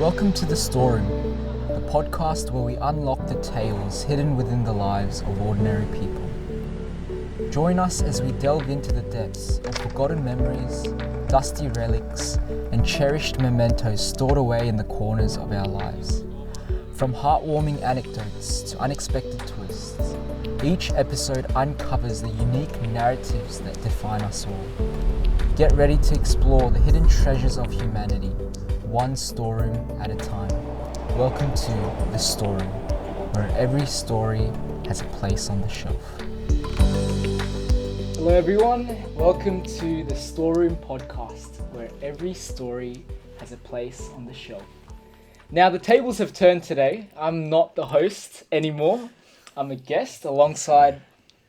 Welcome to The Storeroom, the podcast where we unlock the tales hidden within the lives of ordinary people. Join us as we delve into the depths of forgotten memories, dusty relics, and cherished mementos stored away in the corners of our lives. From heartwarming anecdotes to unexpected twists, each episode uncovers the unique narratives that define us all. Get ready to explore the hidden treasures of humanity, one storeroom at a time. Welcome to The Storeroom, where every story has a place on the shelf. Hello everyone, welcome to The Storeroom podcast, where every story has a place on the shelf. Now the tables have turned today. I'm not the host anymore. I'm a guest alongside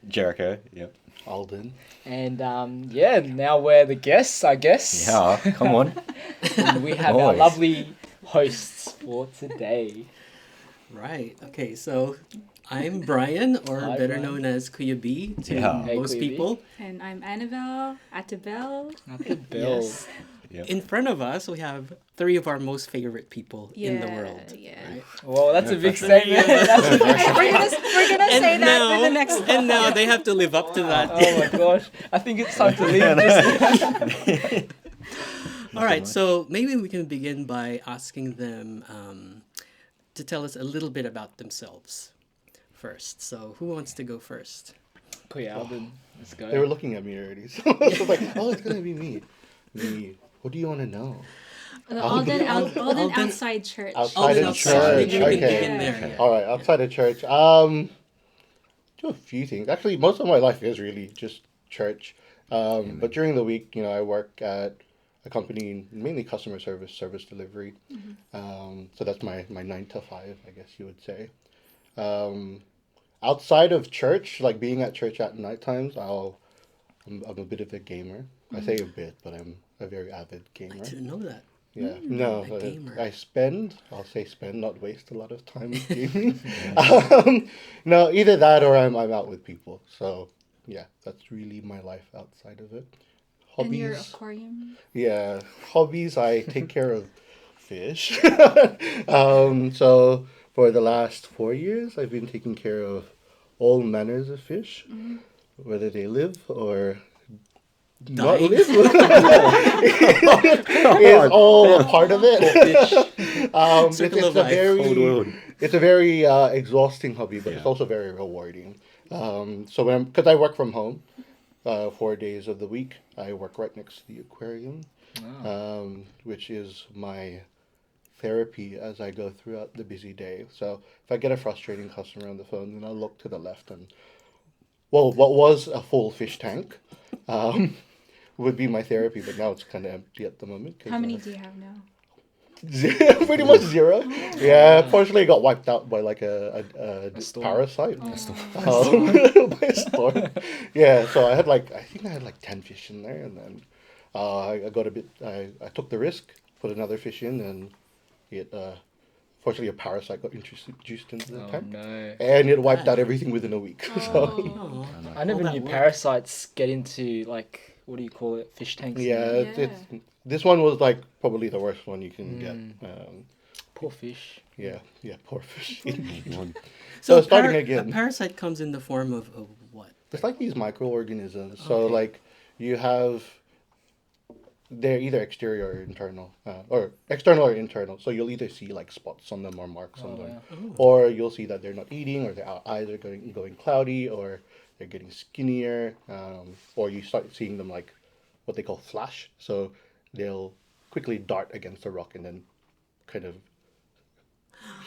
Jericho, yep. Alden. And now we're the guests, I guess. Yeah, come on. And we have our lovely hosts for today. Right. Okay, so I'm Brian, or Hi, better Brian. known as Kuya B to Hey, most Kuya B. people. And I'm Annabelle, Attabelle. Not the bill. Yes. Yep. In front of us, we have three of our most favorite people in the world. Yeah. Right? Well, that's a big That's statement. we're gonna say that for the next one. And now they have to live up to that. Oh my gosh. I think it's time to leave. All right, so maybe we can begin by asking them to tell us a little bit about themselves first. So who wants to go first? Alden, let's go. They were looking at me already, so I was like, "Oh, it's gonna be me." Me. What do you want to know? Alden Alden- outside church. Outside of outside. church. Maybe we can Okay. begin there. All right, outside of church. Do a few things. Actually, most of my life is really just church. But during the week, I work at a company, mainly customer service delivery. So that's my 9 to 5, I guess you would say. Outside of church, like being at church at night times, I'm a bit of a gamer. I say a bit, but I'm a very avid gamer. I didn't know that. Yeah, no, a gamer. I'll say spend, not waste a lot of time with gaming. No, either that or I'm out with people. So, yeah, that's really my life outside of it. And your Hobbies. aquarium. Yeah, hobbies, I take care of fish. So, for the last 4 years, I've been taking care of all manners of fish, whether they live or not Dying. live. It's all a part of it. Circle of life. Cold world. It's a very exhausting hobby, but it's Yeah. also very rewarding. So because I work from home 4 days of the week, I work right next to the aquarium, which is my therapy as I go throughout the busy day. So if I get a frustrating customer on the phone, then I'll look to the left and, what was a full fish tank would be my therapy, but now it's kind of empty at the moment. How many do you have now? Pretty much zero. Yeah, partially it got wiped out by like a storm. parasite. Oh. By a storm. Yeah, so I think I had like 10 fish in there, and then I got a bit. I took the risk, put another fish in, and it fortunately a parasite got introduced into the Oh tank, no. and it wiped out everything within a week. So Oh, I never all that knew work. parasites get into, like, what do you call it? Fish tanks? yeah, Yeah. this one was like probably the worst one you can get. Poor fish. Yeah, poor fish. So starting again. A parasite comes in the form of what? It's like these microorganisms. So like you have, they're either exterior or internal, or external or internal. So you'll either see like spots on them or marks on them, or you'll see that they're not eating, or their eyes are going cloudy, or they're getting skinnier, or you start seeing them like what they call flash. So they'll quickly dart against a rock and then kind of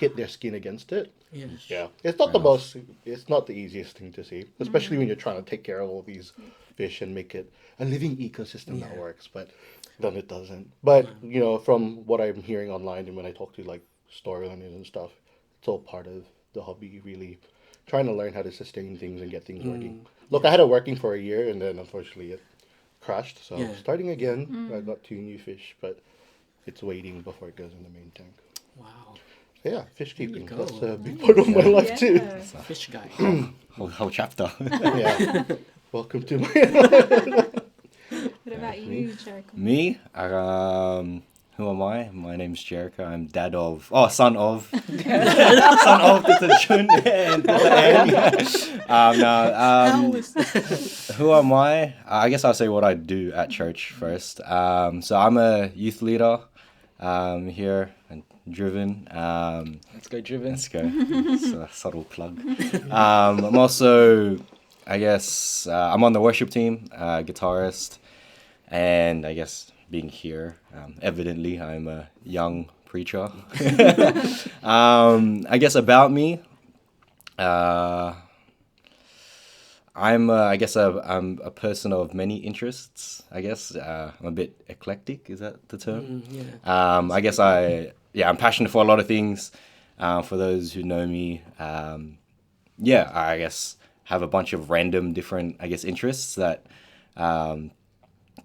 hit their skin against it. Yeah. Yeah, it's not it's not the easiest thing to see, especially when you're trying to take care of all these fish and make it a living ecosystem that works, but then it doesn't. But, from what I'm hearing online and when I talk to like store owners and stuff, it's all part of the hobby, really trying to learn how to sustain things and get things working. Look, I had it working for a year and then unfortunately it crashed. So starting again, I got 2 new fish, but it's waiting before it goes in the main tank. Wow. Yeah, fish keeping. go. That's a big part of my life too. Yeah. Fish guy. Whole chapter. Yeah. Welcome to my. What about you, Jericho? Me, who am I? My name's Jericho. I'm son of the children. Who am I? I guess I'll say what I do at church first. So I'm a youth leader here and Driven. Let's go, Driven. Let's go. It's a subtle plug. I'm also, I guess, I'm on the worship team, guitarist, and I guess being here, evidently I'm a young preacher. I guess about me, I'm a person of many interests. I guess I'm a bit eclectic. Is that the term? I'm passionate for a lot of things. For those who know me, I guess have a bunch of random different, I guess, interests that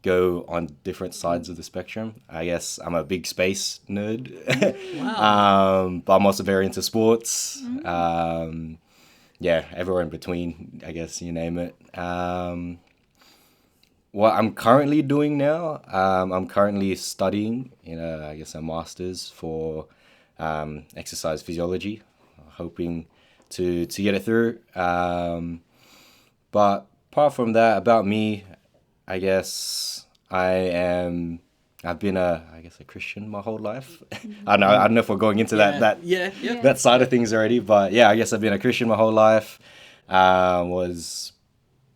go on different sides of the spectrum. I guess I'm a big space nerd. Wow. But I'm also very into sports. Everywhere in between, I guess, you name it. What I'm currently doing now, I'm currently studying, I guess a master's for exercise physiology, hoping to get it through. But apart from that, about me, I guess I've been a Christian my whole life. I don't know if we're going into that side of things already, but I guess I've been a Christian my whole life. Was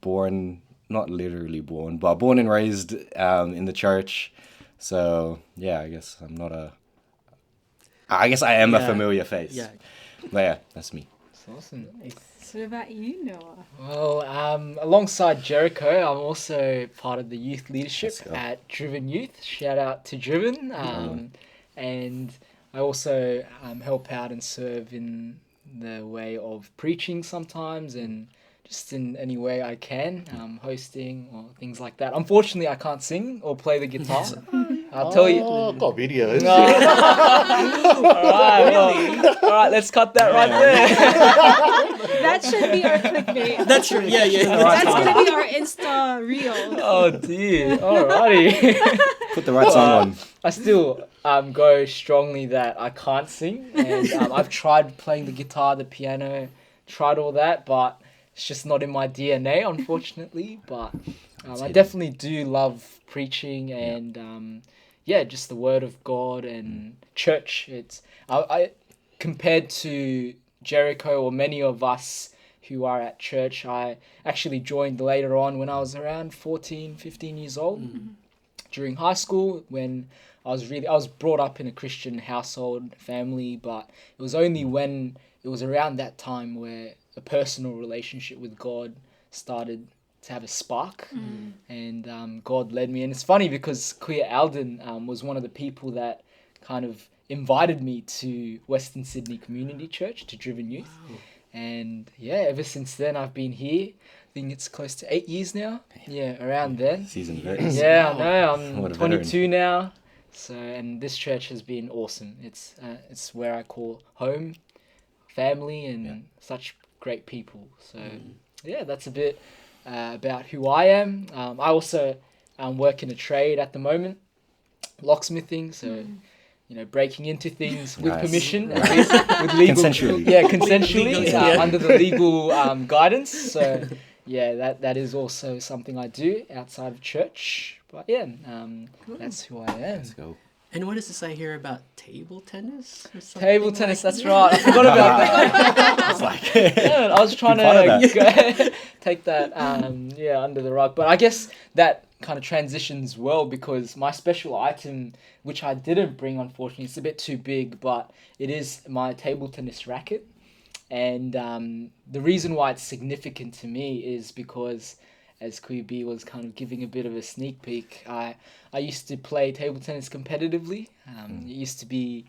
born, not literally born, but born and raised in the church. So I guess I am a familiar face. Yeah. But that's me. That's awesome. So what about you, Noah? Well, alongside Jericho, I'm also part of the youth leadership at Driven Youth. Shout out to Driven. And I also help out and serve in the way of preaching sometimes and just in any way I can, hosting or things like that. Unfortunately, I can't sing or play the guitar. I'll tell you. I've got videos. All right, let's cut that right there. That should be our clickbait. That's true. Yeah. That's going to be our Insta reel. Oh, dear. Alrighty. Put the right song on. I still go strongly that I can't sing. And I've tried playing the guitar, the piano, tried all that, but it's just not in my DNA, unfortunately. But I definitely do love preaching and just the word of God and church. It's I compared to Jericho or many of us who are at church, I actually joined later on when I was around 14, 15 years old. During high school, when I was brought up in a Christian household, family, but it was only when it was around that time where a personal relationship with God started to have a spark, and God led me. And it's funny because Queer Alden was one of the people that kind of invited me to Western Sydney Community Church, to Driven Youth. Wow. And ever since then I've been here. I think it's close to 8 years now. Yeah, around then. Seasoned veteran. Yeah, I know. I'm 22 now. So, and this church has been awesome. It's where I call home, family, and such great people. So, that's a bit about who I am. I also work in a trade at the moment, locksmithing. So, breaking into things with permission, with legal, consensually. Consensually, under the legal guidance. So, that is also something I do outside of church. But that's who I am. Let's go. And what does this I hear about table tennis or something? Table tennis, that's right. I forgot about that. I was trying to take that under the rug. But I guess that kind of transitions well because my special item, which I didn't bring, unfortunately, it's a bit too big, but it is my table tennis racket. And the reason why it's significant to me is because, as QB was kind of giving a bit of a sneak peek, I used to play table tennis competitively. It used to be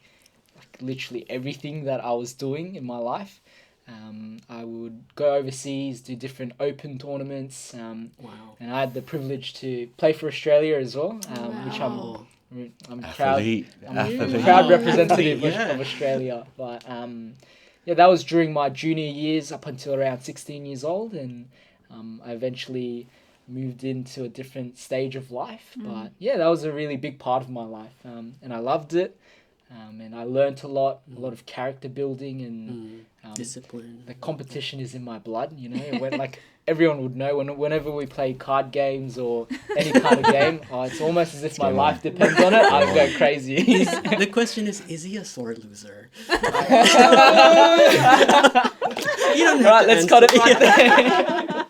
like literally everything that I was doing in my life. I would go overseas, do different open tournaments, and I had the privilege to play for Australia as well, which I'm proud. I'm a proud representative of Australia. But that was during my junior years up until around 16 years old, and I eventually moved into a different stage of life. But yeah, that was a really big part of my life, and I loved it. And I learnt a lot of character building and discipline. The competition is in my blood, you know. When, like everyone would know, whenever we play card games or any kind of game, it's almost as if my life depends on it. I go crazy. The question is he a sore loser? You don't have to let's answer. cut it right there.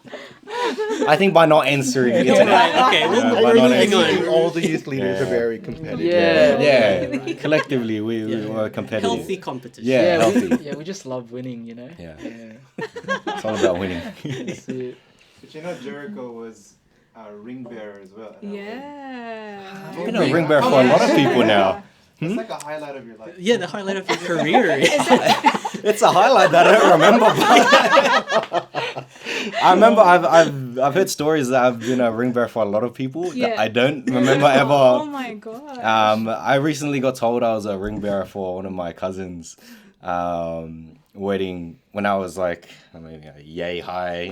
I think by not answering it. Right, okay, we're moving on. All the youth leaders are very competitive. Yeah. Collectively, we were competitive. Healthy competition. Yeah, healthy. We just love winning, you know. Yeah. It's all about winning. That's it. But you know, Jericho was a ring bearer as well. Yeah. I've been a ring bearer for a lot of people now. It's like a highlight of your life. Yeah, the highlight of your career. It's a highlight that I don't remember. I remember I've heard stories that I've been a ring bearer for a lot of people that I don't remember ever. Oh my god. I recently got told I was a ring bearer for one of my cousins' wedding when I was like, yay high,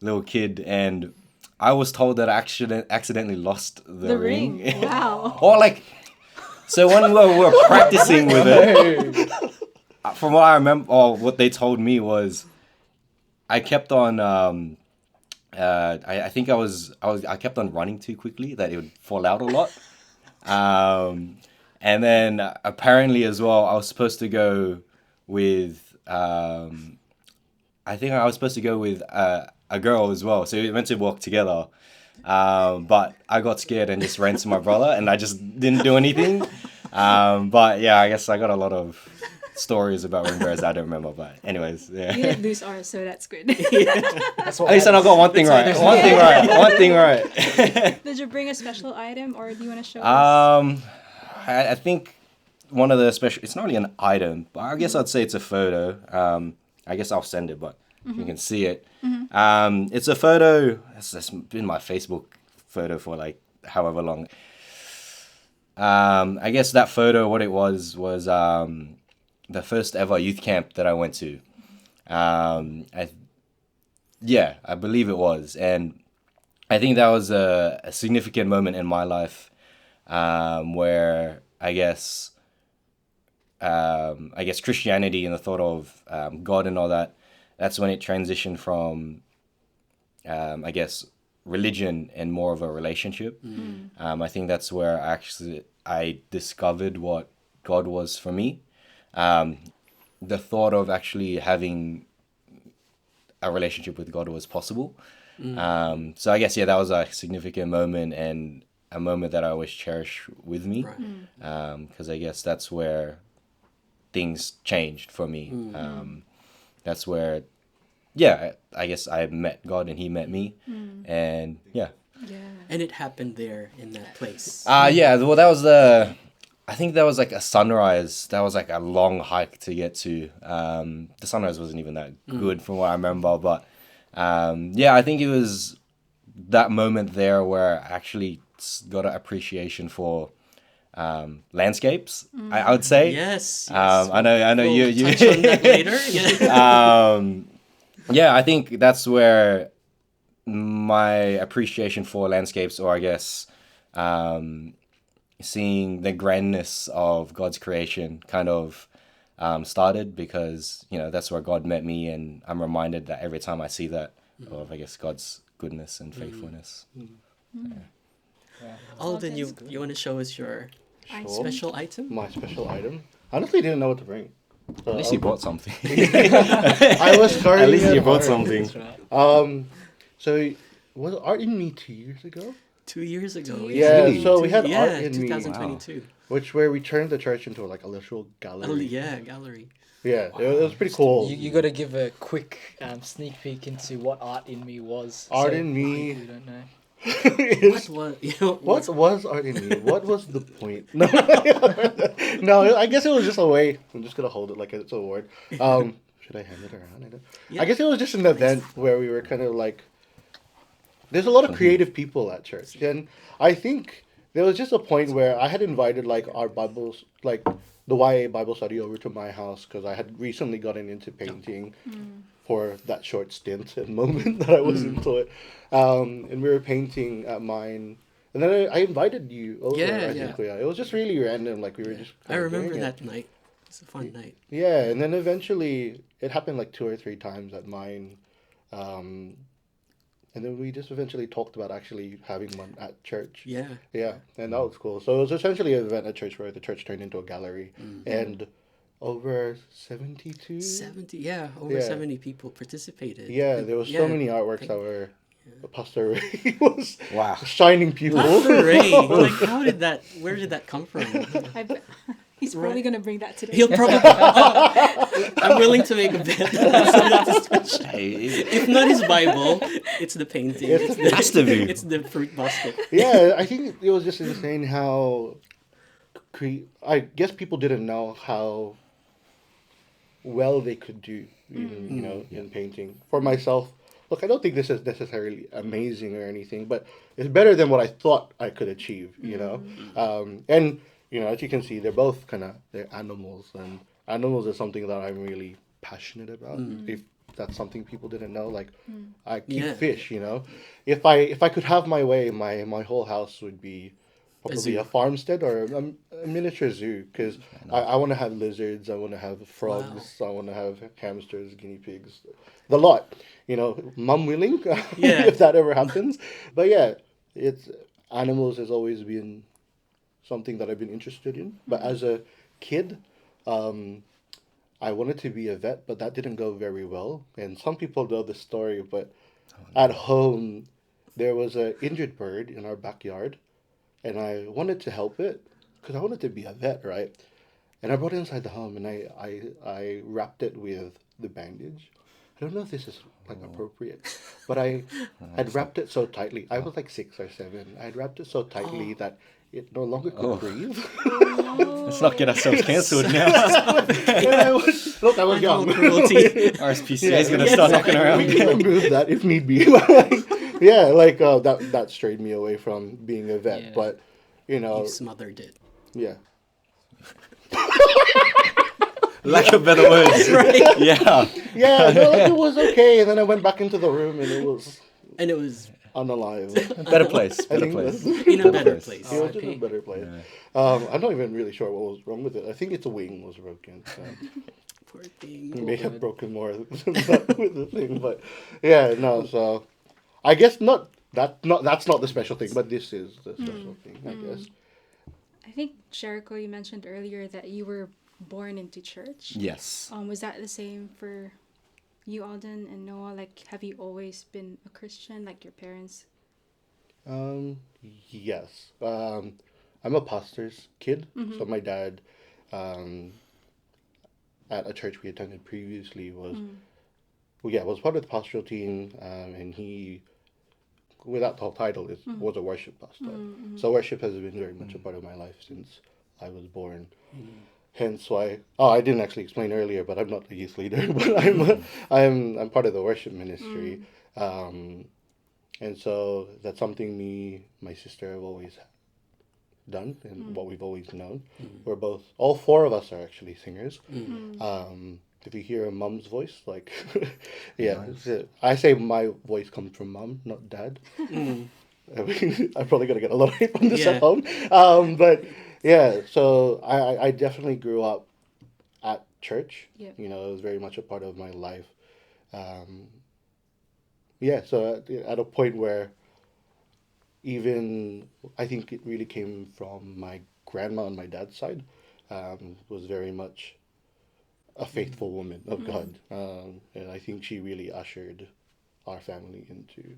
little kid, and I was told that I accidentally lost the ring. Wow. Or like, so when we were practicing with it, from what I remember, or what they told me was, I kept on. I think I kept on running too quickly that it would fall out a lot. And then apparently as well, I was supposed to go with. I think I was supposed to go with a girl as well, so we went to walk together. But I got scared and just ran to my brother, and I just didn't do anything. But yeah, I guess I got a lot of stories about ring bearers I don't remember. But anyways, yeah. You didn't lose ours, so that's good. That's what At least I got one thing right. One thing right. Did you bring a special item, or do you want to show us? I think one of the special. It's not really an item, but I guess I'd say it's a photo. I guess I'll send it, but you can see it. It's a photo. It's been my Facebook photo for like however long. I guess that photo, what it was the first ever youth camp that I went to. I believe it was, and I think that was a significant moment in my life, where I guess Christianity and the thought of God and all that. That's when it transitioned from, I guess, religion and more of a relationship. I think that's where I discovered what God was for me. The thought of actually having a relationship with God was possible. So I guess, that was a significant moment and a moment that I always cherish with me. Because I guess that's where things changed for me. That's where, I guess I met God and he met me. And And it happened there in that place. Well, that was I think that was like a sunrise. That was like a long hike to get to. The sunrise wasn't even that good from what I remember. But I think it was that moment there where I actually got an appreciation for landscapes, I would say. Yes. I know you touch on that later. I think that's where my appreciation for landscapes, or I guess seeing the grandness of God's creation kind of started, because that's where God met me, and I'm reminded that every time I see that of, I guess, God's goodness and faithfulness. Alden, you want to show us your special item? My special item? I honestly didn't know what to bring. At least you bought something. I was starting. At least you bought something. So was Art in Me 2 years ago? 2 years ago. Yeah, Really? so we had Art in 2022. Me, where we turned the church into like a literal gallery. Gallery. Yeah, it was pretty cool. You got to give a quick sneak peek into what Art in Me was. Art in Me. Who don't know. What was Art in Me? What was the point? No, no, I guess it was just a way. I'm just gonna hold it like it's a award. Should I hand it around? I guess it was just an event where we were kind of like. There's a lot of creative people at church, and I think there was just a point where I had invited like our Bibles, like the YA Bible study, over to my house because I had recently gotten into painting for that short stint and moment that I was into it. And we were painting at mine. And then I invited you over, I think. Yeah. It was just really random. Like, we were just I remember that night. It was a fun night. Yeah, and then eventually, it happened like 2 or 3 times at mine. And then we just eventually talked about actually having one at church. Yeah. Yeah, and that was cool. So it was essentially an event at church where the church turned into a gallery. And over 72? 70 people participated. Yeah, there was so many artworks that were... Pastor Ray was shining people. Pastor Ray, like, where did that come from? He's probably going to bring that today. He'll probably... I'm willing to make a bet. If not his Bible, it's the painting. It has to be. It's the fruit basket. Yeah, I think it was just insane how... I guess people didn't know how well they could do, in painting. For myself, look, I don't think this is necessarily amazing or anything, but it's better than what I thought I could achieve, And, as you can see, they're both they're animals, and animals is something that I'm really passionate about. If that's something people didn't know, like, I keep fish, If I could have my way, my whole house would be probably a farmstead or a miniature zoo, because I want to have lizards, I want to have frogs, I want to have hamsters, guinea pigs, the lot, mum willing, if that ever happens. But yeah, animals has always been something that I've been interested in. But as a kid, I wanted to be a vet, but that didn't go very well. And some people know the story, but at home, there was an injured bird in our backyard. And I wanted to help it because I wanted to be a vet, right? And I brought it inside the home and I wrapped it with the bandage. I don't know if this is appropriate, but I had wrapped it so tightly. I was like 6 or 7. I had wrapped it so tightly that it no longer could breathe. Let's not get ourselves cancelled now. Look, I was young. RSPCA is going to start knocking around. We can remove that if need be. That strayed me away from being a vet. But, You smothered it. Yeah. Lack of better words. Right. Yeah. Yeah, it was okay. And then I went back into the room and it was unalive. Better place. In a better place. It was just a better place. Yeah. I'm not even really sure what was wrong with it. I think its wing was broken. So. Poor thing. It may have broken more with the thing, but yeah, no. So I guess that's not the special thing, but this is the special thing, I guess. I think, Jericho, you mentioned earlier that you were born into church. Yes. Was that the same for you, Alden and Noah? Like, have you always been a Christian, like your parents? Yes. I'm a pastor's kid, so my dad, at a church we attended previously, was part of the pastoral team, and he, without the title, was a worship pastor. So worship has been very much a part of my life since I was born. Hence why, I didn't actually explain earlier, but I'm not a youth leader, but I'm part of the worship ministry. And so that's something my sister have always done and what we've always known. All 4 of us are actually singers. If you hear a mom's voice, nice. I say my voice comes from mom, not dad. I'm probably going to get a lot of hate from this at home. But yeah, so I definitely grew up at church. It was very much a part of my life. So at a point where even I think it really came from my grandma on my dad's side, was very much a faithful woman of God. And I think she really ushered our family into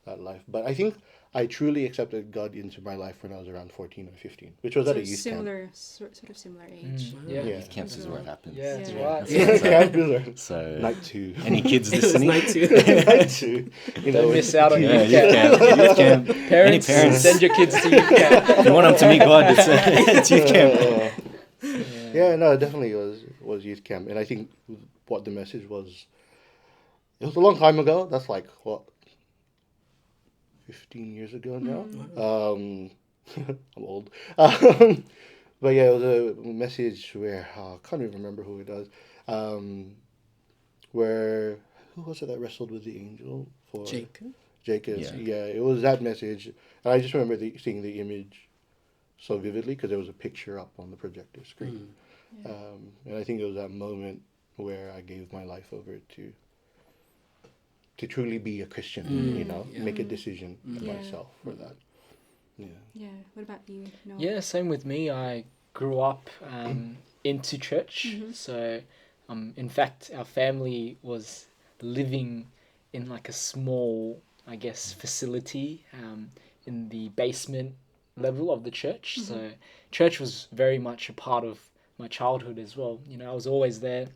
that life. But I think I truly accepted God into my life when I was around 14 or 15, which was at a youth camp. Sort of similar age. Youth camps is where it happens. Yeah, that's right. Camp is where. So night 2. Any kids listening? Night 2. Night 2. Don't miss out on youth camp. Youth camp. Parents, send your kids to youth camp. If you want them to meet God, it's youth camp. Yeah, no, it definitely was youth camp. And I think what the message was, it was a long time ago. That's 15 years ago now. I'm old. But yeah, it was a message where I can't even remember who it was. where who was it that wrestled with the angel for Jacob. Jacob. Yeah. Yeah, it was that message, and I just remember seeing the image so vividly because there was a picture up on the projector screen, and I think it was that moment where I gave my life over to truly be a Christian. You know, make a decision myself for that. Yeah. Yeah. What about you, Noah? Yeah, same with me. I grew up into church. So, in fact, our family was living in like a small, I guess, facility in the basement level of the church. So, church was very much a part of my childhood as well. You know, I was always there.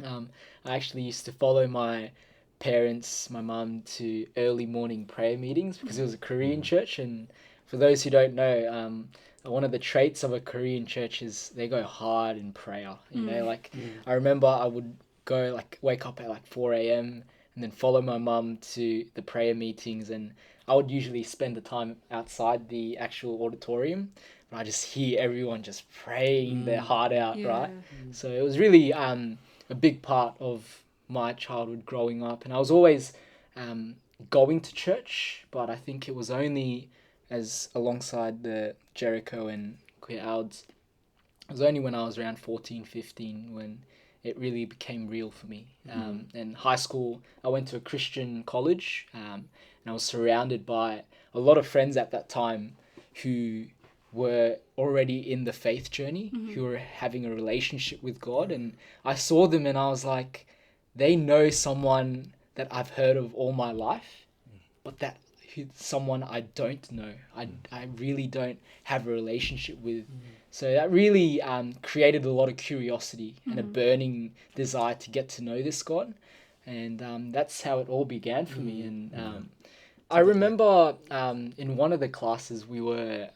I actually used to follow my parents, my mum, to early morning prayer meetings because it was a Korean church. And for those who don't know, one of the traits of a Korean church is they go hard in prayer. You know, like I remember I would go wake up at 4 a.m. and then follow my mum to the prayer meetings, and I would usually spend the time outside the actual auditorium. But I just hear everyone just praying their heart out, right? So it was really a big part of my childhood growing up, and I was always going to church, but I think it was only as alongside the Jericho and Noah, it was only when I was around 14, 15 when it really became real for me. In high school, I went to a Christian college, and I was surrounded by a lot of friends at that time who were already in the faith journey, who were having a relationship with God. And I saw them and I was like, they know someone that I've heard of all my life, but that someone I don't know. I really don't have a relationship with. So that really created a lot of curiosity and a burning desire to get to know this God. And that's how it all began for me. And I remember in one of the classes we were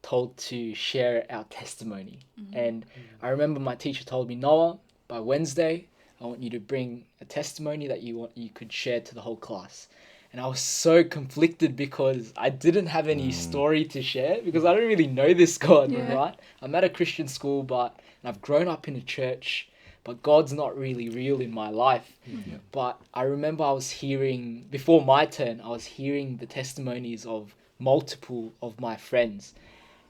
told to share our testimony. And I remember my teacher told me, Noah, by Wednesday, I want you to bring a testimony that you could share to the whole class. And I was so conflicted because I didn't have any story to share because I don't really know this God, right? I'm at a Christian school, and I've grown up in a church, but God's not really real in my life. But I remember before my turn, I was hearing the testimonies of multiple of my friends.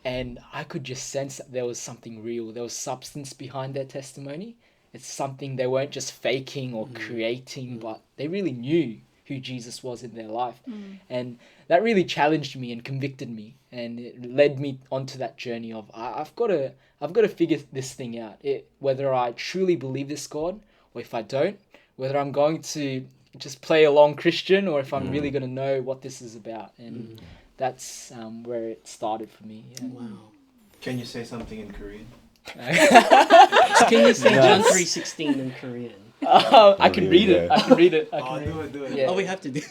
And I could just sense that there was something real. There was substance behind their testimony. It's something they weren't just faking or creating, but they really knew who Jesus was in their life. And that really challenged me and convicted me. And it led me onto that journey of, I've got to figure this thing out. Whether I truly believe this God, or if I don't, whether I'm going to just play along Christian, or if I'm really going to know what this is about. And that's where it started for me. Yeah. Wow. Can you say something in Korean? Can you say John 3:16 in Korean? I can read it. I can read it. Do it. Yeah. Oh, we have to do.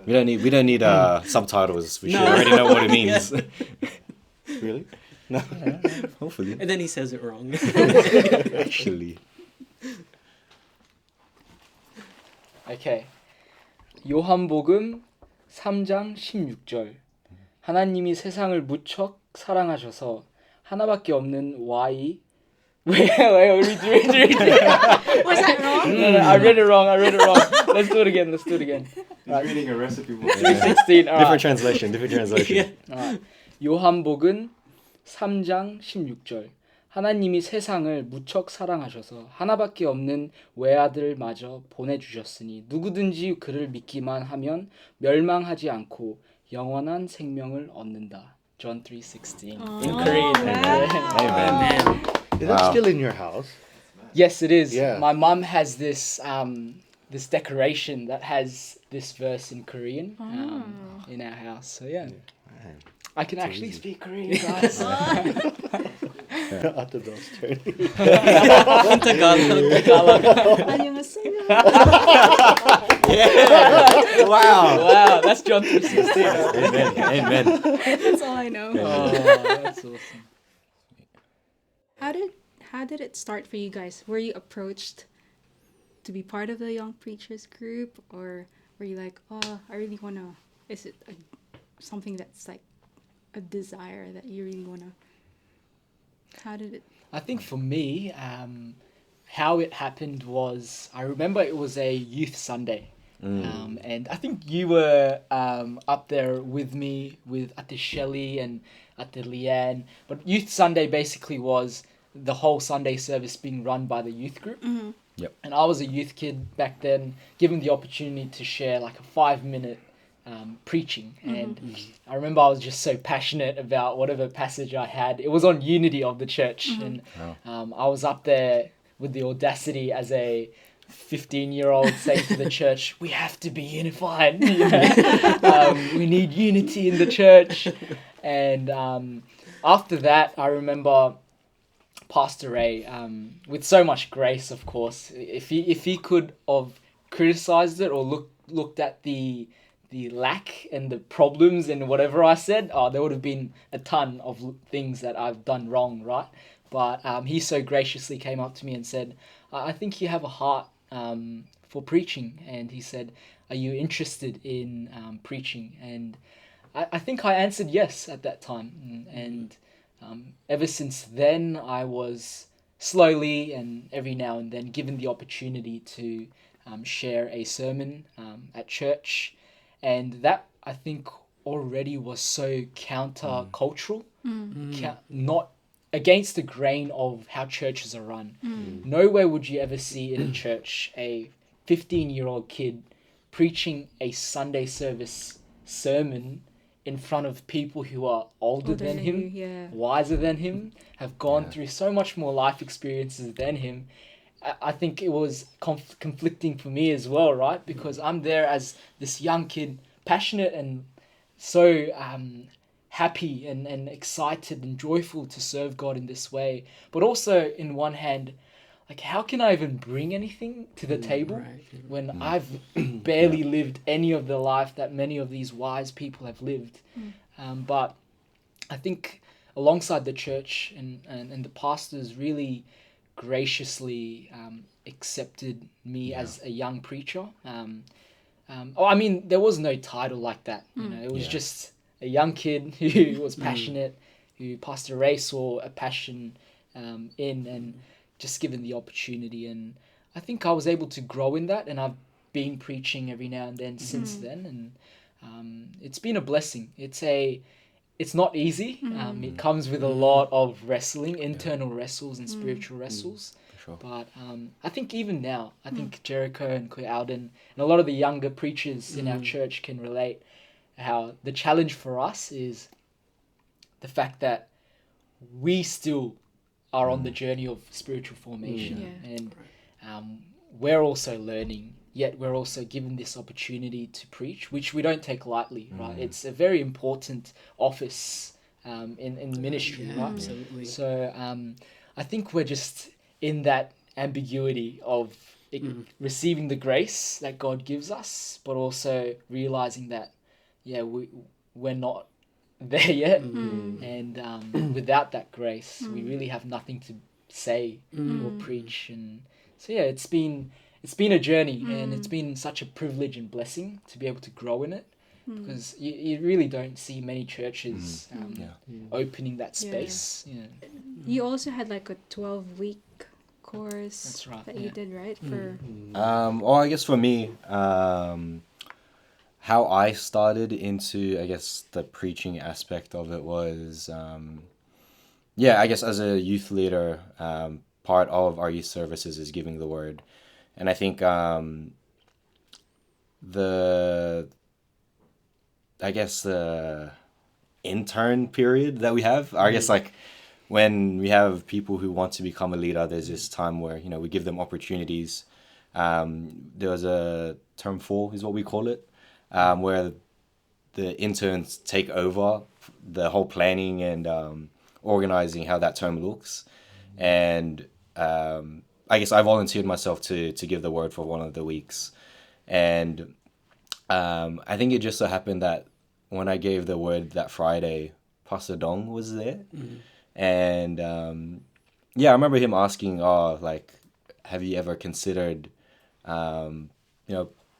We don't need subtitles. We should already know what it means. Really? No. Hopefully. And then he says it wrong. Actually. Okay. 요한복음 3장 16절. 하나님이 세상을 무척 사랑하셔서 하나밖에 없는 Y. Wait, read. Was that wrong? No, I read it wrong. Let's do it again. He's reading a recipe book. 3:16. Different translation. Alright. 요한복음 3장 16절. 하나님이 세상을 무척 사랑하셔서 하나밖에 없는 외아들마저 보내주셨으니 누구든지 그를 믿기만 하면 멸망하지 않고 영원한 생명을 얻는다. John 3:16 in Korean. Amen. Is that still in your house? Yes, it is. Yeah. My mum has this decoration that has this verse in Korean in our house. So yeah. I can actually speak Korean, guys. Out of those turn. Tagalog. 안녕하세요. Wow, that's John 3:16. Amen. That's all I know. Oh, that's awesome. How did it start for you guys? Were you approached to be part of the young preachers group, or were you like, oh, I really wanna? Is it something that's like a desire that you really wanna? How did it? I think for me, how it happened was, I remember it was a youth Sunday. And I think you were up there with me, with Ate Shelley and Ate Leanne. But Youth Sunday basically was the whole Sunday service being run by the youth group. Yep. And I was a youth kid back then, given the opportunity to share like a 5-minute preaching. And I remember I was just so passionate about whatever passage I had. It was on unity of the church. And I was up there with the audacity as a 15-year-old saying to the church, we have to be unified. We need unity in the church. And after that, I remember Pastor Ray, with so much grace, of course, if he could have criticized it or looked at the lack and the problems in whatever I said, there would have been a ton of things that I've done wrong, right? But he so graciously came up to me and said, I think you have a heart for preaching. And he said, are you interested in preaching? And I think I answered yes at that time. And ever since then, I was slowly and every now and then given the opportunity to share a sermon at church. And that, I think, already was so counter-cultural, not against the grain of how churches are run. Nowhere would you ever see in a church a 15-year-old kid preaching a Sunday service sermon in front of people who are older than him, wiser than him, have gone through so much more life experiences than him. I think it was conflicting for me as well, right? Because I'm there as this young kid, passionate and so happy and excited and joyful to serve God in this way. But also, in one hand, like, how can I even bring anything to the table when I've barely lived any of the life that many of these wise people have lived? But I think alongside the church and the pastors really graciously accepted me as a young preacher. I mean, there was no title like that. You know, it was just a young kid who was passionate, who Pastor Ray saw a passion in, and just given the opportunity. And I think I was able to grow in that, and I've been preaching every now and then since then, and it's been a blessing. It's not easy. It comes with a lot of wrestling, internal wrestles and spiritual wrestles. Sure. But I think even now, I think Jericho and Alden and a lot of the younger preachers in our church can relate how the challenge for us is the fact that we still are on the journey of spiritual formation. And we're also learning, yet we're also given this opportunity to preach, which we don't take lightly, right? It's a very important office in ministry, right? Absolutely. So I think we're just in that ambiguity of receiving the grace that God gives us, but also realizing that, we're not there yet. And without that grace, we really have nothing to say or preach. And so, it's been a journey, and it's been such a privilege and blessing to be able to grow in it, because you really don't see many churches opening that space. You also had like a 12-week course. That's right, that you did, right? For I guess for me, how I started into, I guess, the preaching aspect of it was, I guess as a youth leader, part of our youth services is giving the word. And I think the intern period that we have, I guess, like, when we have people who want to become a leader, there's this time where, we give them opportunities. There was a term 4 is what we call it, where the interns take over the whole planning and organizing how that term looks. And I guess I volunteered myself to give the word for one of the weeks. And I think it just so happened that when I gave the word that Friday, Pastor Dong was there. And I remember him asking, have you ever considered,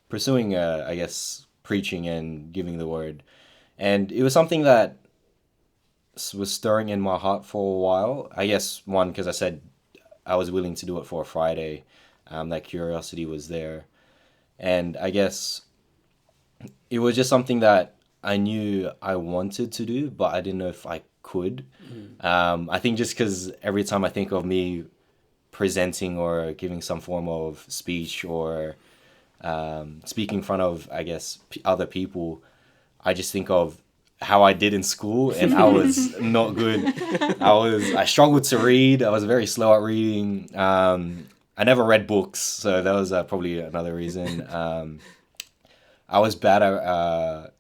pursuing, I guess, preaching and giving the word? And it was something that was stirring in my heart for a while. I guess, one, because I said I was willing to do it for a Friday. That curiosity was there. And I guess it was just something that I knew I wanted to do, but I didn't know if I could. I think just because every time I think of me presenting or giving some form of speech or speaking in front of, I guess, other people, I just think of how I did in school, and I was not good. I struggled to read. I was very slow at reading. I never read books, so that was probably another reason. I was bad at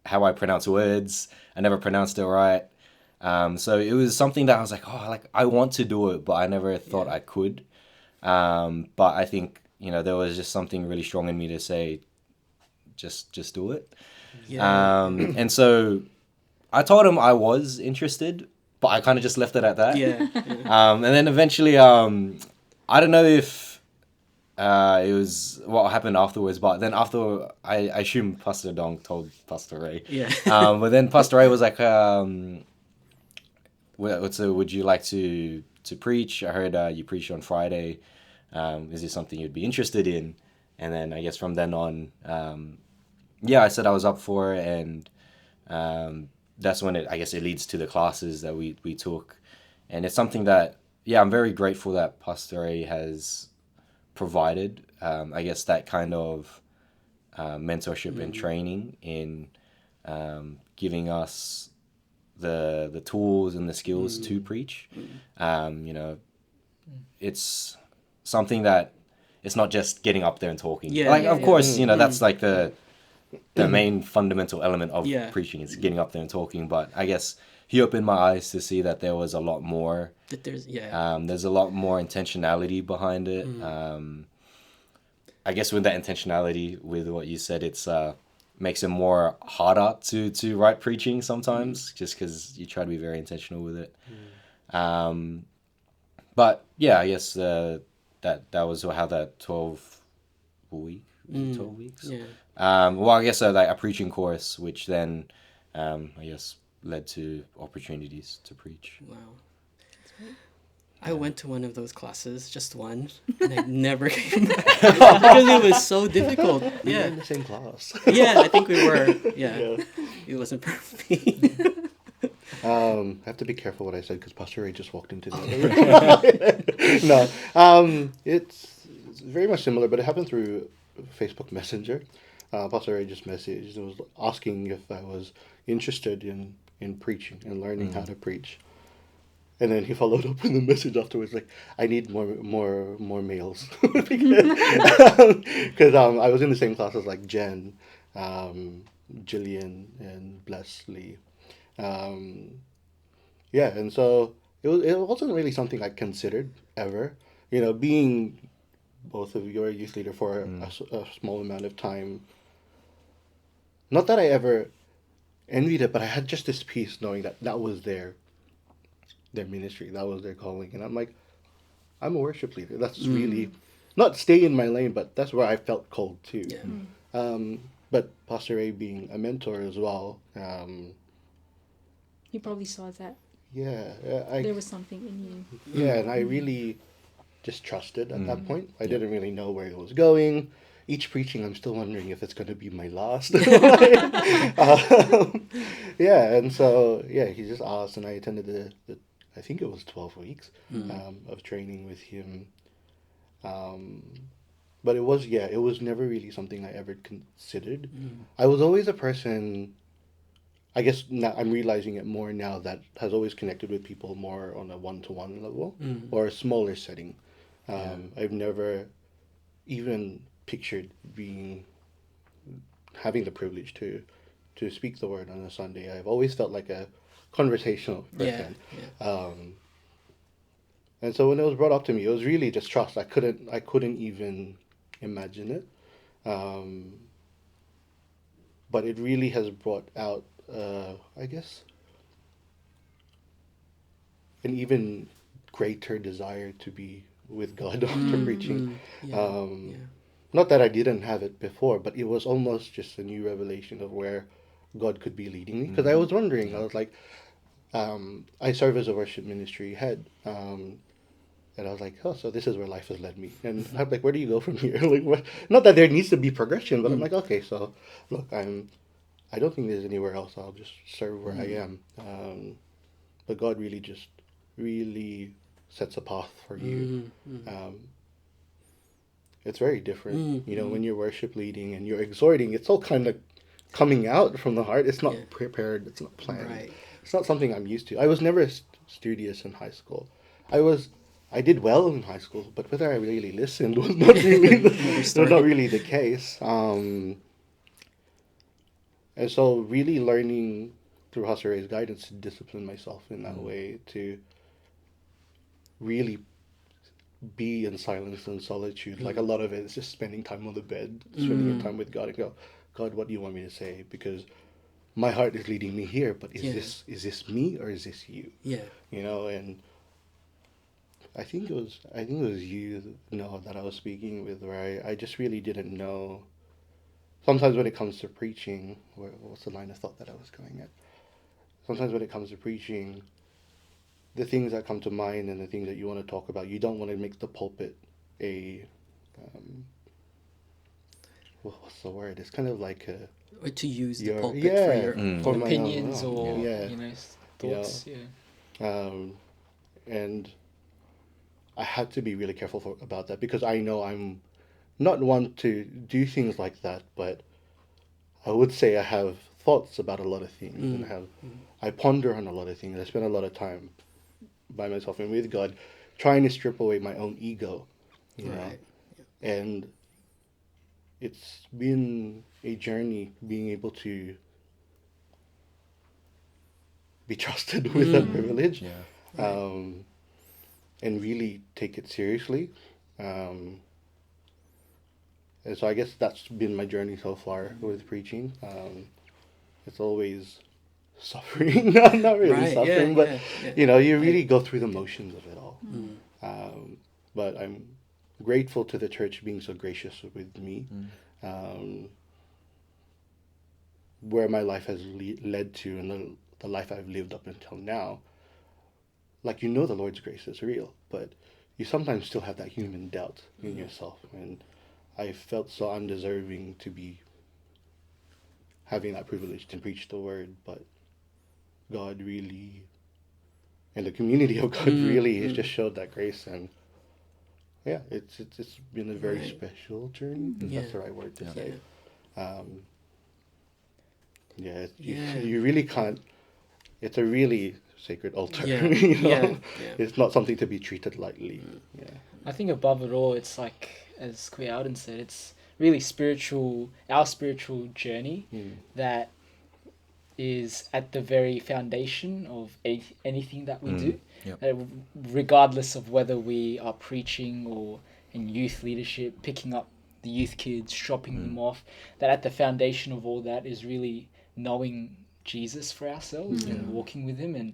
how I pronounce words. I never pronounced it right. So it was something that I was like, I want to do it, but I never thought I could. But I think, there was just something really strong in me to say, just do it. Yeah. And so I told him I was interested, but I kind of just left it at that. Yeah. And then eventually, I don't know if it was what happened afterwards, but then after, I assume Pastor Dong told Pastor Ray. Yeah. But then Pastor Ray was like, so would you like to preach? I heard you preach on Friday. Is this something you'd be interested in? And then I guess from then on, I said I was up for it, and that's when it leads to the classes that we took. And it's something that, I'm very grateful that Pastor A has provided, I guess, that kind of mentorship and training in giving us the tools and the skills to preach. It's something that it's not just getting up there and talking. Of course, that's like the main fundamental element of preaching is getting up there and talking. But I guess he opened my eyes to see that there was a lot more. That there's a lot more intentionality behind it. I guess with that intentionality, with what you said, it's makes it more harder to write preaching sometimes, just because you try to be very intentional with it. But yeah, I guess that was how that 12 weeks. Yeah. I guess like a preaching course, which then I guess led to opportunities to preach. Wow. I went to one of those classes, just one, and I never came back because it was so difficult. We were in the same class. Yeah, I think we were. Yeah. It wasn't for me. I have to be careful what I said because Pastor Ray just walked into the other room. No, it's very much similar, but it happened through Facebook Messenger. Pastor Ray just messaged and was asking if I was interested in preaching and learning how to preach. And then he followed up with a message afterwards, like, I need more males. Because I was in the same class as, like, Jen, Jillian, and Leslie. And so it wasn't really something I considered ever. Being both of you are a youth leader for a small amount of time. Not that I ever envied it, but I had just this peace knowing that was their ministry, that was their calling. And I'm like, I'm a worship leader. That's really not stay in my lane, but that's where I felt called to. But Pastor A being a mentor as well, you probably saw that there was something in you. And I really just trusted at that point. I didn't really know where it was going. Each preaching, I'm still wondering if it's going to be my last. And so he just asked, and I attended the I think it was 12 weeks of training with him. But it was never really something I ever considered. I was always a person, I guess now I'm realizing it more now, that has always connected with people more on a one-to-one level or a smaller setting. I've never even pictured having the privilege to speak the word on a Sunday. I've always felt like a conversational person. And so when it was brought up to me, it was really just trust. I couldn't even imagine it. But it really has brought out, I guess, an even greater desire to be with God after preaching. Not that I didn't have it before, but it was almost just a new revelation of where God could be leading me. Because I was wondering, I was like, I serve as a worship ministry head. And I was like, oh, so this is where life has led me. And I'm like, where do you go from here? Like, what? Not that there needs to be progression, but I'm like, okay, so look, I don't think there's anywhere else. I'll just serve where I am. But God really sets a path for you. It's very different. You know, when you're worship leading and you're exhorting, it's all kind of coming out from the heart. It's not prepared. It's not planned. Right. It's not something I'm used to. I was never studious in high school. I did well in high school, but whether I really listened was not really the case. And so really learning through Pastor Ray's guidance to discipline myself in that way, to really be in silence and solitude. Like a lot of it is just spending time on the bed, spending your time with God and go, God, what do you want me to say? Because my heart is leading me here, but is this me or is this you? Yeah. You know, and I think it was you, Noah, that I was speaking with, where I just really didn't know. Sometimes when it comes to preaching, what's the line of thought that I was going at? Sometimes when it comes to preaching, the things that come to mind and the things that you want to talk about, you don't want to make the pulpit a, what's the word? It's kind of like a... Or to use the pulpit for your for opinions or, thoughts. And I had to be really careful about that, because I know I'm not one to do things like that, but I would say I have thoughts about a lot of things, and I ponder on a lot of things. I spend a lot of time by myself and with God, trying to strip away my own ego, you know. And it's been a journey being able to be trusted with that privilege, and really take it seriously. And so I guess that's been my journey so far with preaching. It's always suffering, not really suffering, but you know, you really go through the motions of it all. But I'm grateful to the church being so gracious with me, where my life has led to, and the life I've lived up until now. Like, you know, the Lord's grace is real, but you sometimes still have that human doubt in yourself. And I felt so undeserving to be having that privilege to preach the word, but God really, and the community of God really has just showed that grace. And yeah, it's been a very special journey, if that's the right word to say. You really can't, it's a really sacred altar, you know? It's not something to be treated lightly. I think above it all, it's like, as Alden said, it's really our spiritual journey that is at the very foundation of anything that we do, regardless of whether we are preaching or in youth leadership, picking up the youth kids, dropping them off, that at the foundation of all that is really knowing Jesus for ourselves and walking with him. And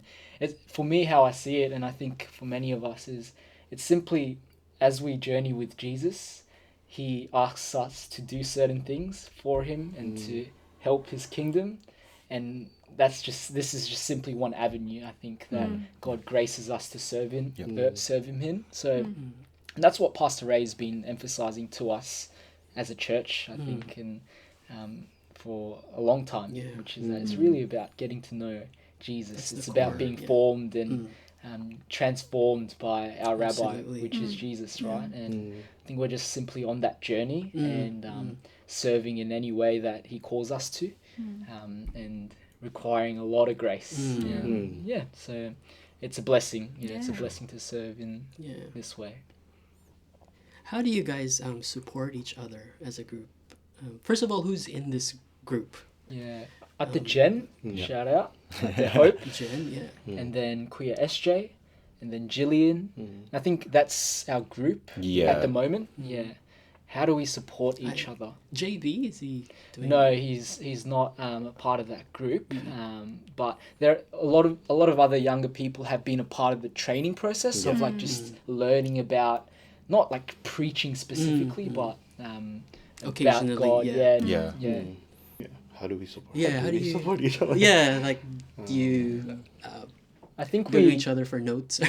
for me, how I see it, and I think for many of us, is it's simply, as we journey with Jesus, he asks us to do certain things for him and to help his kingdom. And this is just simply one avenue, I think, that God graces us to serve him in. So that's what Pastor Ray has been emphasizing to us as a church, I think, and for a long time, which is that it's really about getting to know Jesus. It's about being formed and transformed by our rabbi, which is Jesus, right? And I think we're just simply on that journey and serving in any way that he calls us to, and requiring a lot of grace. So it's a blessing. It's a blessing to serve in this way. How do you guys support each other as a group? First of all, who's in this group? At the Jen, shout out. At the Hope, Jen, and then Queer SJ, and then Jillian. I think that's our group at the moment. How do we support each other? JB, is he doing? No, he's not a part of that group. But there a lot of other younger people have been a part of the training process of like just learning about, not like preaching specifically, but occasionally, about God. How do we support? How do you support each other? like, do you I think go to each other for notes.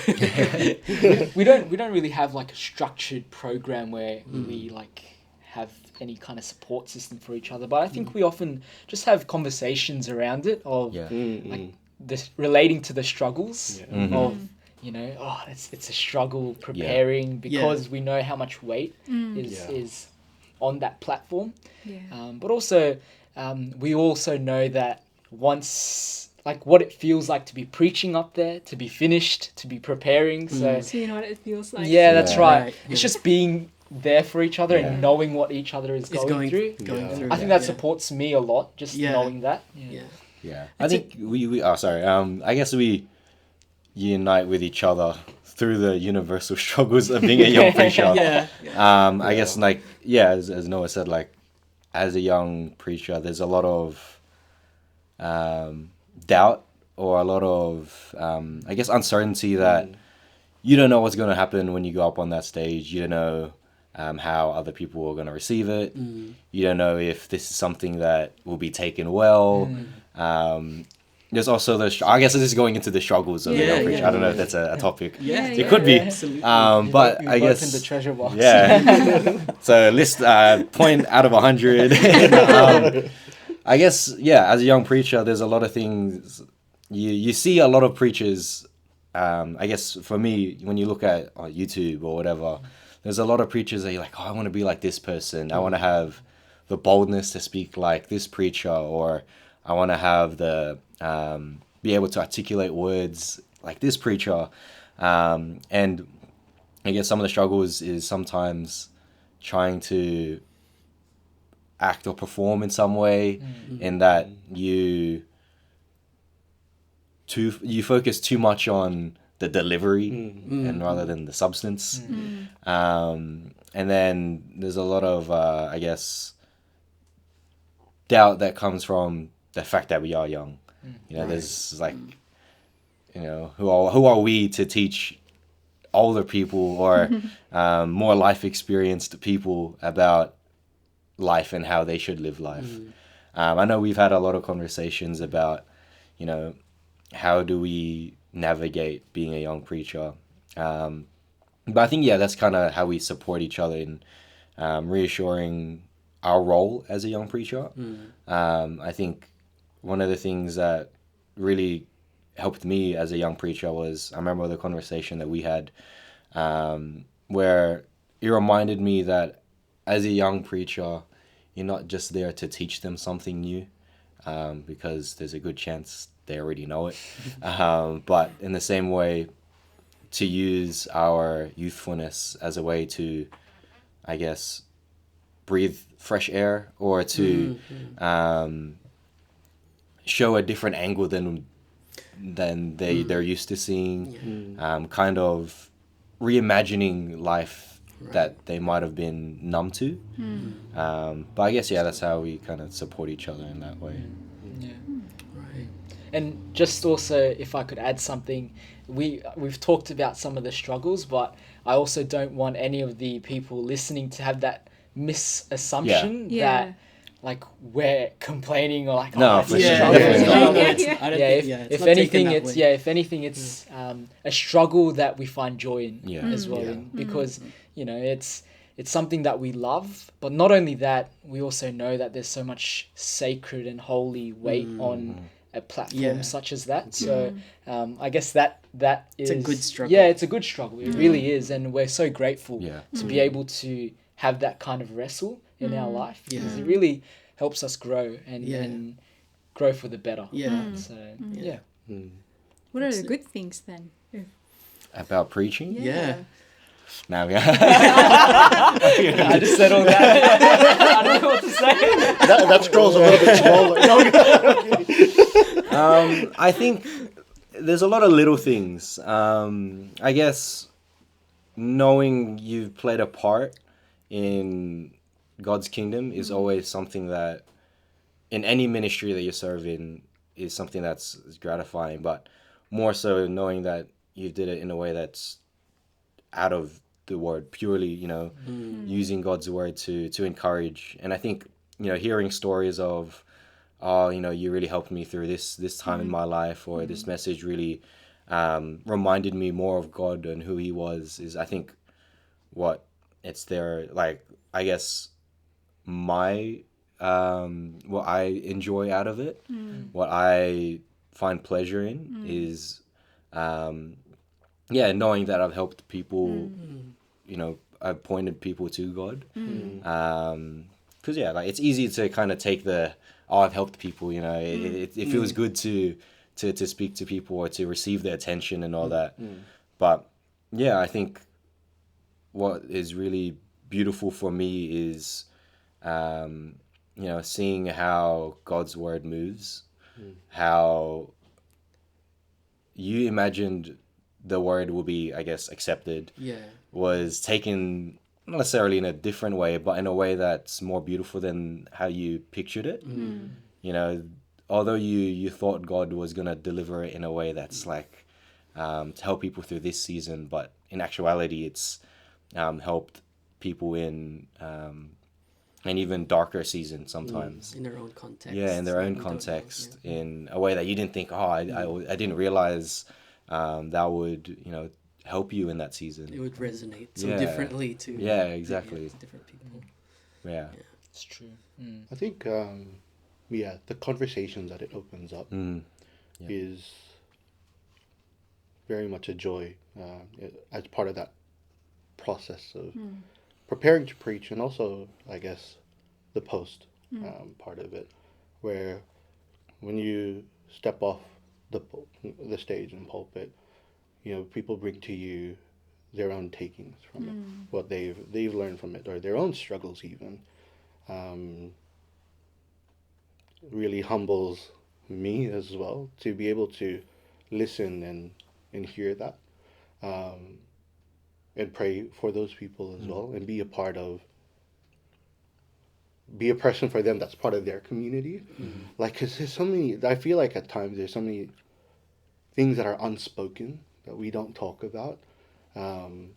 we don't really have like a structured program where we like have any kind of support system for each other, but I think we often just have conversations around it of like this relating to the struggles of, you know, oh, it's a struggle preparing because we know how much weight is on that platform. But also we also know that once, like, what it feels like to be preaching up there, to be finished, to be preparing. So you know what it feels like. Yeah, that's right. It's just being there for each other and knowing what each other is going through. I think that supports me a lot, just knowing that. I think we I guess we unite with each other through the universal struggles of being a young preacher. I guess, like, as Noah said, like, as a young preacher, there's a lot of doubt or a lot of I guess uncertainty that you don't know what's going to happen when you go up on that stage. You don't know how other people are going to receive it. You don't know if this is something that will be taken well. There's also I guess this is going into the struggles of the young preacher. I don't know if that's a topic. It could be. But I guess the treasure box. So list point out of 100. I guess as a young preacher, there's a lot of things you see a lot of preachers. I guess for me, when you look at YouTube or whatever, there's a lot of preachers that you're like, oh, I want to be like this person. I want to have the boldness to speak like this preacher, or I want to have the be able to articulate words like this preacher. And I guess some of the struggles is sometimes trying to act or perform in some way, in that you focus too much on the delivery and rather than the substance. And then there's a lot of I guess doubt that comes from the fact that we are young. You know, there's like, you know, who are we to teach older people or more life experienced people about life and how they should live life. I know we've had a lot of conversations about, you know, how do we navigate being a young preacher. But I think, that's kind of how we support each other in reassuring our role as a young preacher. I think one of the things that really helped me as a young preacher was, I remember the conversation that we had where it reminded me that as a young preacher, you're not just there to teach them something new, because there's a good chance they already know it. But in the same way, to use our youthfulness as a way to, I guess, breathe fresh air, or to show a different angle than they're used to seeing, kind of reimagining life that they might have been numb to. But I guess that's how we kind of support each other in that way. And just also, if I could add something, we've talked about some of the struggles, but I also don't want any of the people listening to have that misassumption that like we're complaining or like, no, for sure. If anything it's a struggle that we find joy in as well, because you know it's something that we love, but not only that, we also know that there's so much sacred and holy weight on a platform such as that. So I guess that is, it's a good struggle. It's a good struggle. It really is, and we're so grateful to be able to have that kind of wrestle in our life, because it really helps us grow and grow for the better. What are the good things then? About preaching? Now I just said all that. I don't know what to say. That scroll's a little bit smaller. I think there's a lot of little things. I guess knowing you've played a part in God's kingdom is always something that, in any ministry that you serve in, is something that's gratifying, but more so knowing that you did it in a way that's out of the word, purely, you know, using God's word to encourage. And I think, you know, hearing stories of, oh, you know, you really helped me through this time in my life, or this message really reminded me more of God and who he was is, I think, what it's there, like, I guess my what I enjoy out of it, what I find pleasure in is knowing that I've helped people, I've pointed people to God. Because like it's easy to kind of take I've helped people, it feels good to speak to people or to receive their attention and all that. But yeah, I think what is really beautiful for me is seeing how God's word moves, how you imagined the word will be, I guess, accepted, was taken not necessarily in a different way, but in a way that's more beautiful than how you pictured it. Although you thought God was going to deliver it in a way that's like to help people through this season, but in actuality it's helped people in an even darker season sometimes. In their own context. Yeah, in their own context, in a way that you didn't think, I didn't realize that would, help you in that season. It would resonate so differently to exactly. different people. Yeah. It's true. I think, the conversations that it opens up is very much a joy as part of that process of preparing to preach, and also, I guess, the post part of it, where when you step off the stage and pulpit, people bring to you their own takings from it, what they've learned from it, or their own struggles even. Really humbles me as well to be able to listen and hear that, and pray for those people as well, and be a person for them that's part of their community. Like, 'cause there's so many, I feel like at times there's so many things that are unspoken that we don't talk about, that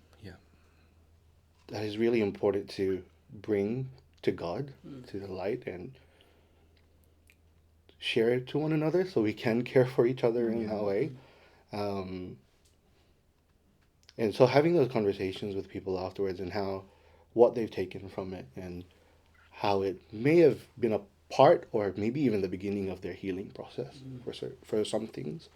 is really important to bring to God, to the light, and share it to one another so we can care for each other in that way. And so having those conversations with people afterwards, and what they've taken from it, and how it may have been a part or maybe even the beginning of their healing process for some things.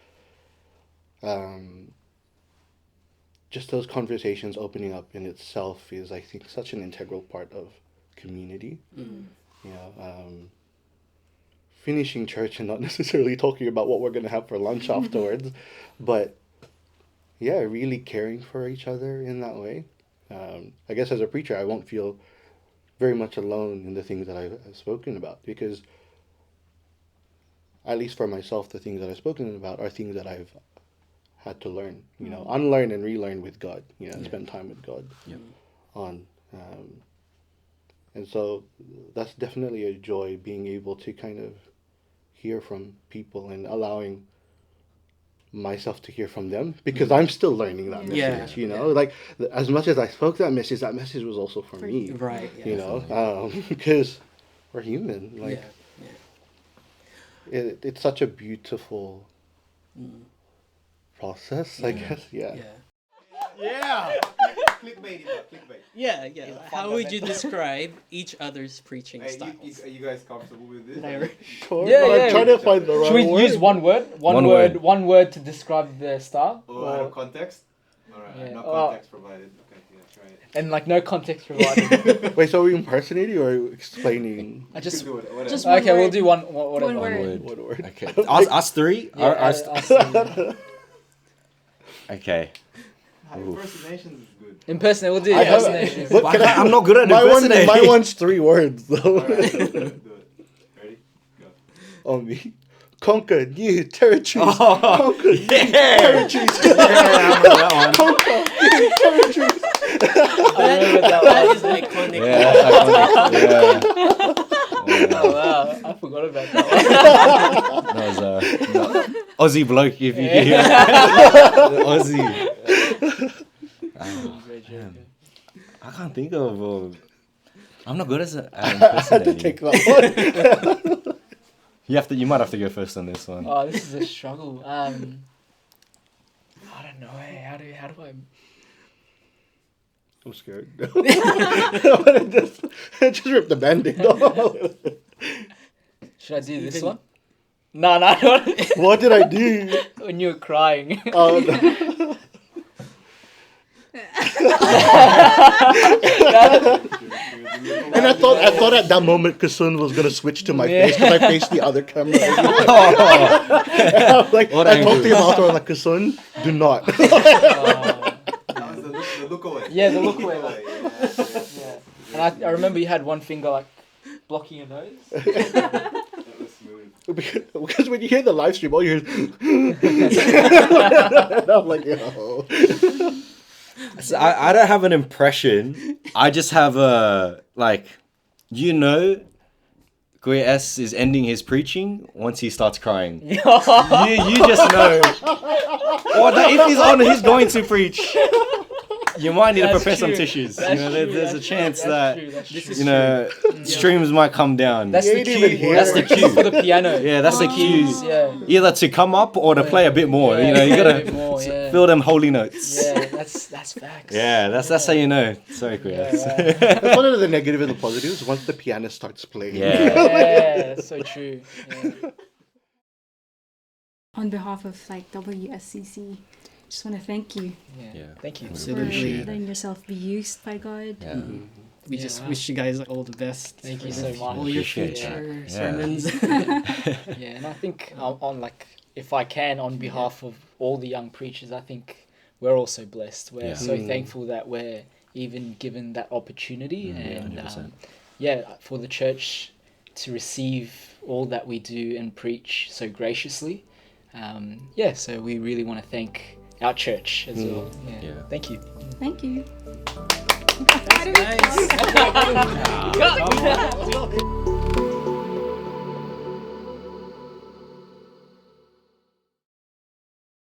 Just those conversations opening up in itself is, I think, such an integral part of community. Finishing church and not necessarily talking about what we're going to have for lunch afterwards, but really caring for each other in that way. I guess as a preacher, I won't feel very much alone in the things that I've spoken about, because at least for myself, the things that I've spoken about are things that I've had to learn, unlearn and relearn with God, spend time with God on. And so that's definitely a joy, being able to kind of hear from people and allowing myself to hear from them, because I'm still learning that message, like as much as I spoke that message was also for me, right? Because we're human, like it's such a beautiful process, I guess. Clickbait. Yeah. How would you describe each other's preaching styles? Are you guys comfortable with this? Sure. Yeah. I'm trying to find the right Should we word. use one word? One word to describe the style? Or out of context? Alright, no context provided. Okay, try it. And like no context provided. Wait, so are we impersonating or explaining? I just Do it, whatever. Just one okay. word. We'll do one. One Whatever. word. What word? Okay. Us three? Yeah, Us- us three. Okay. Impersonations is good. Impersonate. We'll do I have- impersonations. What can I- I'm not good at my impersonating. one's 3 words though. Alright, do it. Ready? Go. On me. Conquer new territories. Oh, Conquer new yeah. territories. Yeah, I remember that one. Conquer new territories. That is iconic. Yeah, that's iconic. Yeah. Oh wow, I forgot about that one. That was Aussie bloke, if you hear Aussie. Oh, man. I can't think of. I'm not good at I had to impersonating. take that one. You might have to go first on this one. Oh, this is a struggle. no way. How do I? I'm scared. just rip the band-aid off. Should I do this one? No, I don't. What did I do? When you were crying. Oh, no. And I thought at that moment Kasun was gonna switch to my face because I faced the other camera. I was like, I talked to him after, I was like, Kasun, do not. That was the look away. Yeah, the look away. Yeah. And I remember you had one finger like blocking your nose. That was smooth. Because when you hear the live stream, all you hear is and I'm like, yo. So I don't have an impression. I just have a, like, Kuya S is ending his preaching once he starts crying. you just know. Or that if he's on, he's going to preach. You might need to prepare some tissues. There's a chance that streams might come down. That's the cue. That's the cue for the piano. Yeah, that's the cue. Yeah. Either to come up or to play a bit more. Yeah, You gotta fill them holy notes. Yeah, that's facts. Yeah, that's how you know. Sorry, Chris. That's one of the negative and the positives. Once the piano starts playing. Yeah, that's so true. Yeah. On behalf of WSCC, just want to thank you Yeah. Thank you. We for appreciate it. letting yourself be used by God. Yeah. We just wish you guys all the best. Thank you for so much. all your Appreciate future that. sermons. Yeah, and I think if I can, on behalf of all the young preachers, I think we're also blessed. We're so thankful that we're even given that opportunity, and 100%. for the church to receive all that we do and preach so graciously. So we really want to thank our church as well. Yeah. Thank you. Thank you. Nice.